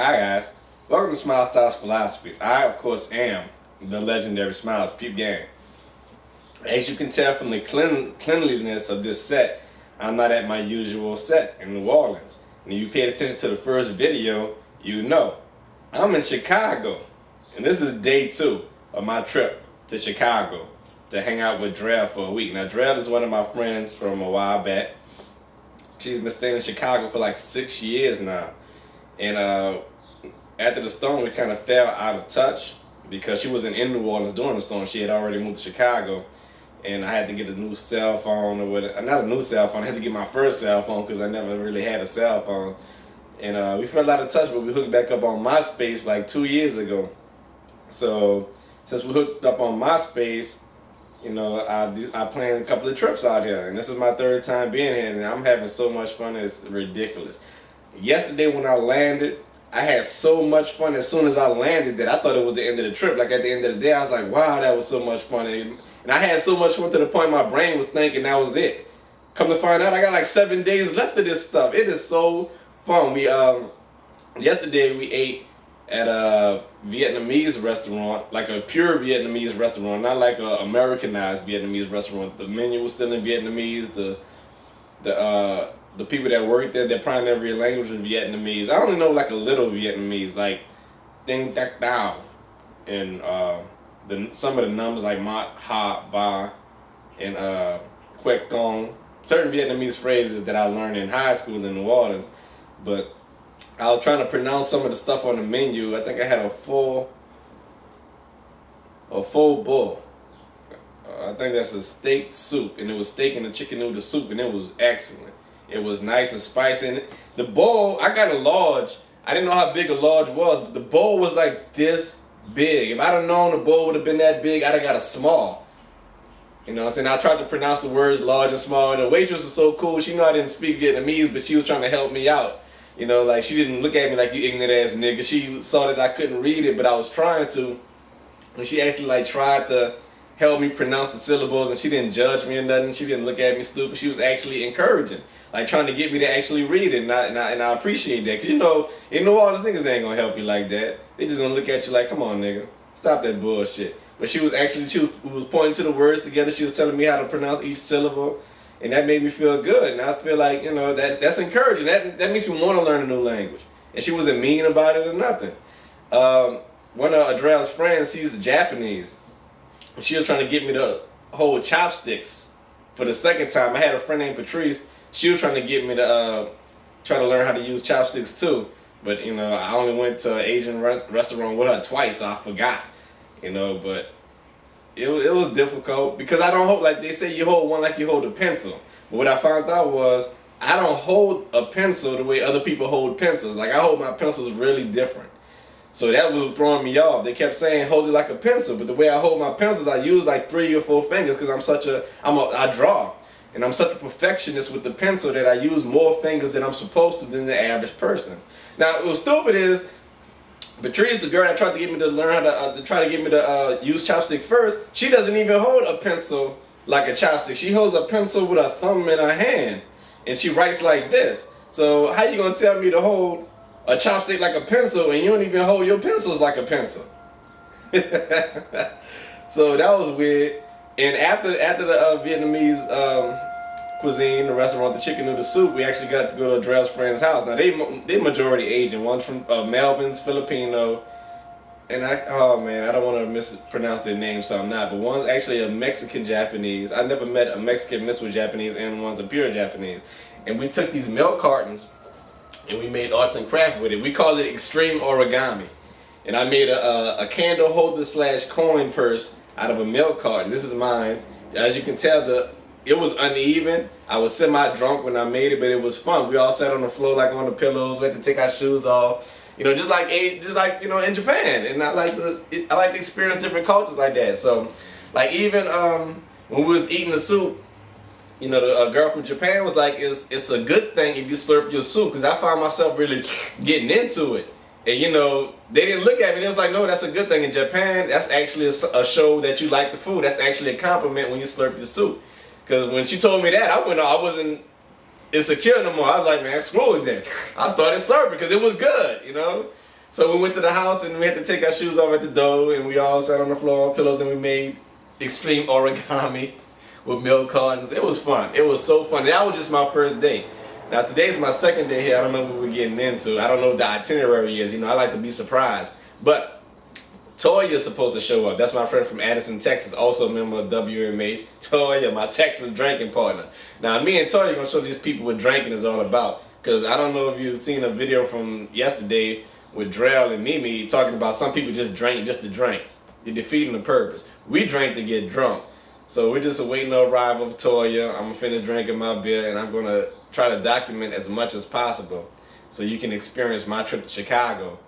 Hi guys, welcome to SMYLZ Philosophies. I of course am the legendary Smiles Peep Gang. As you can tell from the cleanliness of this set, I'm not at my usual set in New Orleans. And if you paid attention to the first video, you know I'm in Chicago, and this is day 2 of my trip to Chicago to hang out with Drell for a week. Now Drell is one of my friends from a while back. She's been staying in Chicago for like 6 years now. And after the storm, we kind of fell out of touch because she wasn't in New Orleans during the storm. She had already moved to Chicago, and I had to get a new cell phone, or whatever. Not a new cell phone. I had to get my first cell phone because I never really had a cell phone. And we fell out of touch, but we hooked back up on MySpace like 2 years ago. So since we hooked up on MySpace, you know, I planned a couple of trips out here, and this is my 3rd time being here, and I'm having so much fun. It's ridiculous. Yesterday when I landed, I had so much fun as soon as I landed that I thought it was the end of the trip. Like at the end of the day, I was like, wow, that was so much fun. And I had so much fun to the point my brain was thinking that was it. Come to find out, I got like 7 days left of this stuff. It is so fun. Yesterday we ate at a Vietnamese restaurant, like a pure Vietnamese restaurant, not like a Americanized Vietnamese restaurant. The menu was still in Vietnamese. The people that worked there, their primary language was Vietnamese. I only know like a little Vietnamese, like Ding Dak Dao, and some of the numbers like Mat Ha Ba and Quec Tong. Certain Vietnamese phrases that I learned in high school in New Orleans, but I was trying to pronounce some of the stuff on the menu. I think I had a full bowl. I think that's a steak soup, and it was steak and a chicken noodle soup, and it was excellent. It was nice and spicy. And the bowl, I got a large. I didn't know how big a large was, but the bowl was like this big. If I'd have known the bowl would have been that big, I'd have got a small. You know what I'm saying? I tried to pronounce the words large and small, and the waitress was so cool. She knew I didn't speak Vietnamese, but she was trying to help me out. You know, like she didn't look at me like, you ignorant ass nigga. She saw that I couldn't read it, but I was trying to. And she actually like tried to help me pronounce the syllables, and she didn't judge me or nothing. She didn't look at me stupid. She was actually encouraging, like trying to get me to actually read it, and I appreciate that. Because, you know, in New Orleans, niggas ain't going to help you like that. They just going to look at you like, come on, nigga, stop that bullshit. But she was pointing to the words together. She was telling me how to pronounce each syllable, and that made me feel good. And I feel like, you know, that's encouraging. That makes me want to learn a new language. And she wasn't mean about it or nothing. One of Adrell's friends, she's Japanese. She was trying to get me to hold chopsticks for the 2nd time. I had a friend named Patrice. She was trying to get me to try to learn how to use chopsticks too. But, you know, I only went to an Asian restaurant with her twice, so I forgot. You know, but it was difficult because I don't hold, like they say, you hold one like you hold a pencil. But what I found out was I don't hold a pencil the way other people hold pencils. Like I hold my pencils really different. So that was throwing me off. They kept saying hold it like a pencil, but the way I hold my pencils, I use like 3 or 4 fingers because I draw, and I'm such a perfectionist with the pencil that I use more fingers than I'm supposed to than the average person. Now, what's stupid is Patrice, the girl that tried to get me to learn how to use chopstick first, she doesn't even hold a pencil like a chopstick. She holds a pencil with her thumb in her hand, and she writes like this. So how you gonna tell me to hold a chopstick like a pencil, and you don't even hold your pencils like a pencil? So that was weird. And after the Vietnamese cuisine, the restaurant, the chicken noodle soup, we actually got to go to Drell's friend's house. Now they majority Asian. One's from Melvin's Filipino, and oh man, I don't want to mispronounce their name, so I'm not. But one's actually a Mexican Japanese. I never met a Mexican mixed with Japanese, and one's a pure Japanese. And we took these milk cartons, and we made arts and craft with it. We called it extreme origami. And I made a candle holder / coin purse out of a milk carton. This is mine. As you can tell, it was uneven. I was semi-drunk when I made it, but it was fun. We all sat on the floor like on the pillows. We had to take our shoes off. You know, just like you know, in Japan. And I like to experience different cultures like that. So, like even when we was eating the soup, you know, the girl from Japan was like, it's a good thing if you slurp your soup, because I found myself really getting into it. And, you know, they didn't look at me. They was like, no, that's a good thing. In Japan, that's actually a show that you like the food. That's actually a compliment when you slurp your soup. Because when she told me that, I wasn't insecure no more. I was like, man, screw it then. I started slurping because it was good, you know. So we went to the house and we had to take our shoes off at the door, and we all sat on the floor on pillows and we made extreme origami with milk cartons. It was fun. It was so fun. That was just my first day. Now today's my second day here. I don't know what we're getting into. I don't know what the itinerary is. You know, I like to be surprised. But Toya's supposed to show up. That's my friend from Addison, Texas, also a member of WMH. Toya, my Texas drinking partner. Now me and Toya are gonna show these people what drinking is all about. Cause I don't know if you've seen a video from yesterday with Drell and Mimi talking about some people just drink just to drink. You're defeating the purpose. We drink to get drunk. So we're just awaiting the arrival of Toya. I'm gonna finish drinking my beer and I'm gonna try to document as much as possible so you can experience my trip to Chicago.